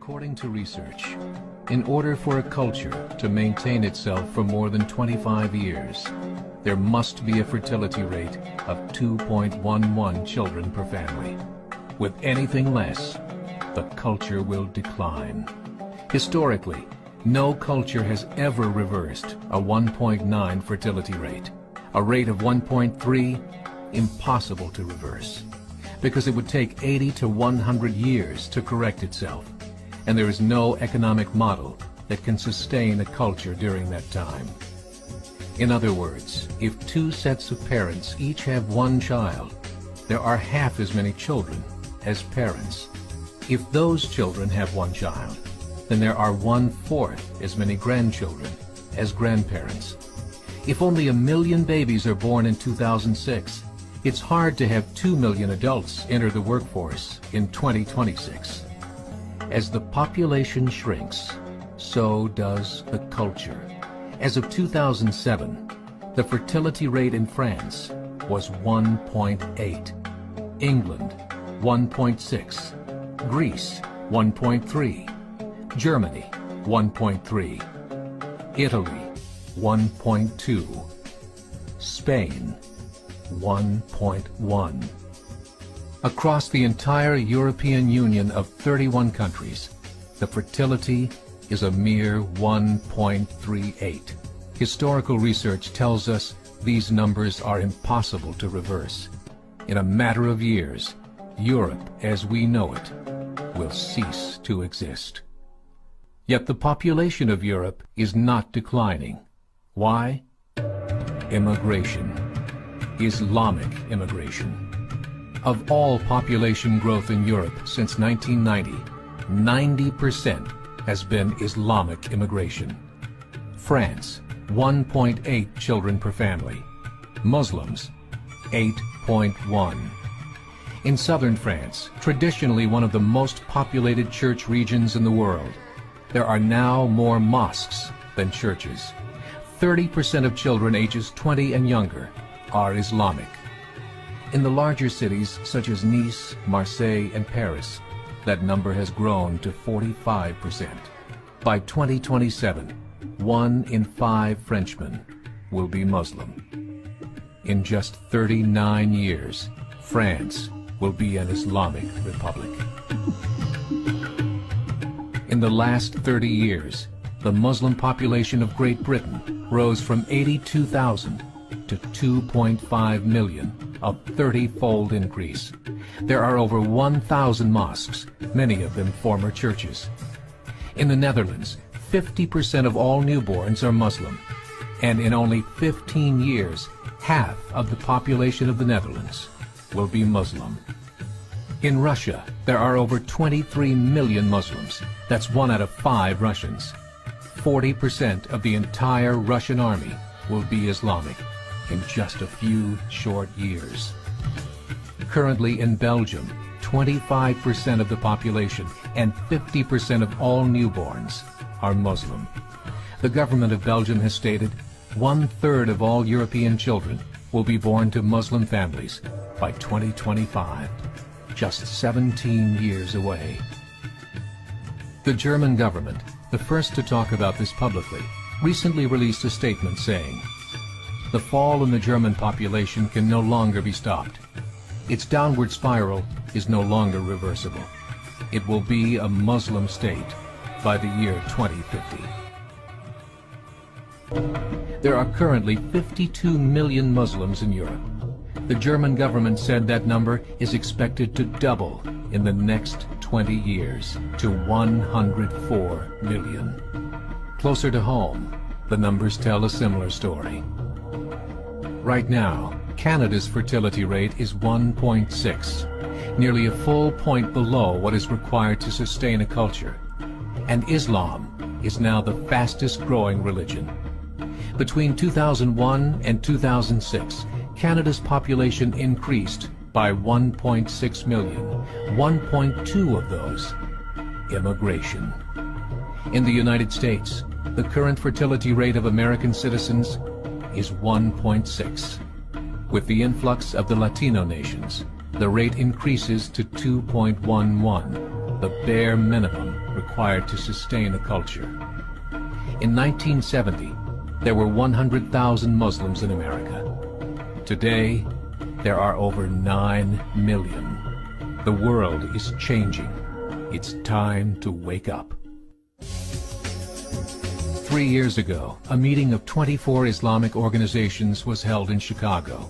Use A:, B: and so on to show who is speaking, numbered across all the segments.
A: According to research, in order for a culture to maintain itself for more than 25 years, there must be a fertility rate of 2.11 children per family. With anything less, the culture will decline. Historically, no culture has ever reversed a 1.9 fertility rate. A rate of 1.3, impossible to reverse, because it would take 80 to 100 years to correct itself, and there is no economic model that can sustain a culture during that time. In other words, if two sets of parents each have one child, there are half as many children as parents. If those children have one child, then there are 1/4 as many grandchildren as grandparents. If only 1 million babies are born in 2006, it's hard to have 2 million adults enter the workforce in 2026. As the population shrinks, so does the culture. As of 2007, the fertility rate in France was 1.8, England 1.6, Greece 1.3, Germany 1.3, Italy 1.2, Spain 1.1. Across the entire European Union of 31 countries, the fertility is a mere 1.38. Historical research tells us these numbers are impossible to reverse. In a matter of years, Europe as we know it will cease to exist. Yet the population of Europe is not declining. Why? Immigration. Islamic immigration. Of all population growth in Europe since 1990, 90% has been Islamic immigration. France, 1.8 children per family. Muslims, 8.1. In southern France, traditionally one of the most populated church regions in the world, there are now more mosques than churches. 30% of children ages 20 and younger are Islamic. In the larger cities such as Nice, Marseille, and Paris, that number has grown to 45%. By 2027, 1 in 5 Frenchmen will be Muslim. In just 39 years, France will be an Islamic republic. In the last 30 years, the Muslim population of Great Britain rose from 82,000 to 2.5 million, a 30-fold increase. There are over 1,000 mosques, many of them former churches. In the Netherlands, 50% of all newborns are Muslim, and in only 15 years, half of the population of the Netherlands will be Muslim. In Russia, there are over 23 million Muslims. That's 1 out of 5 Russians. 40% of the entire Russian army will be Islamic in just a few short years. Currently in Belgium, 25% of the population and 50% of all newborns are Muslim. The government of Belgium has stated 1/3 of all European children will be born to Muslim families by 2025, just 17 years away. The German government, the first to talk about this publicly, recently released a statement saying, "The fall in the German population can no longer be stopped. Its downward spiral is no longer reversible. It will be a Muslim state by the year 2050. There are currently 52 million Muslims in Europe. The German government said that number is expected to double in the next 20 years to 104 million. Closer to home, the numbers tell a similar story. Right now, Canada's fertility rate is 1.6, nearly a full point below what is required to sustain a culture. And Islam is now the fastest growing religion. Between 2001 and 2006, Canada's population increased by 1.6 million, 1.2 of those immigration. In the United States, the current fertility rate of American citizens is 1.6. With the influx of the Latino nations, the rate increases to 2.11, the bare minimum required to sustain a culture. In 1970, there were 100,000 Muslims in America. Today, there are over 9 million. The world is changing. It's time to wake up. 3 years ago, a meeting of 24 Islamic organizations was held in Chicago.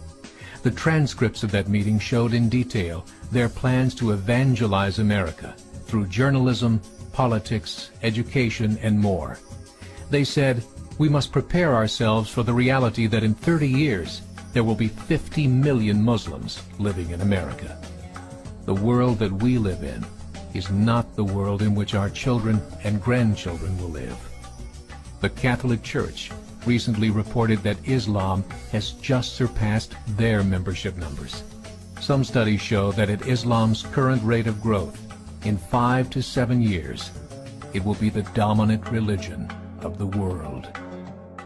A: The transcripts of that meeting showed in detail their plans to evangelize America through journalism, politics, education, and more. They said, we must prepare ourselves for the reality that in 30 years, there will be 50 million Muslims living in America. The world that we live in is not the world in which our children and grandchildren will live. The Catholic Church recently reported that Islam has just surpassed their membership numbers. Some studies show that at Islam's current rate of growth, in 5 to 7 years, it will be the dominant religion of the world.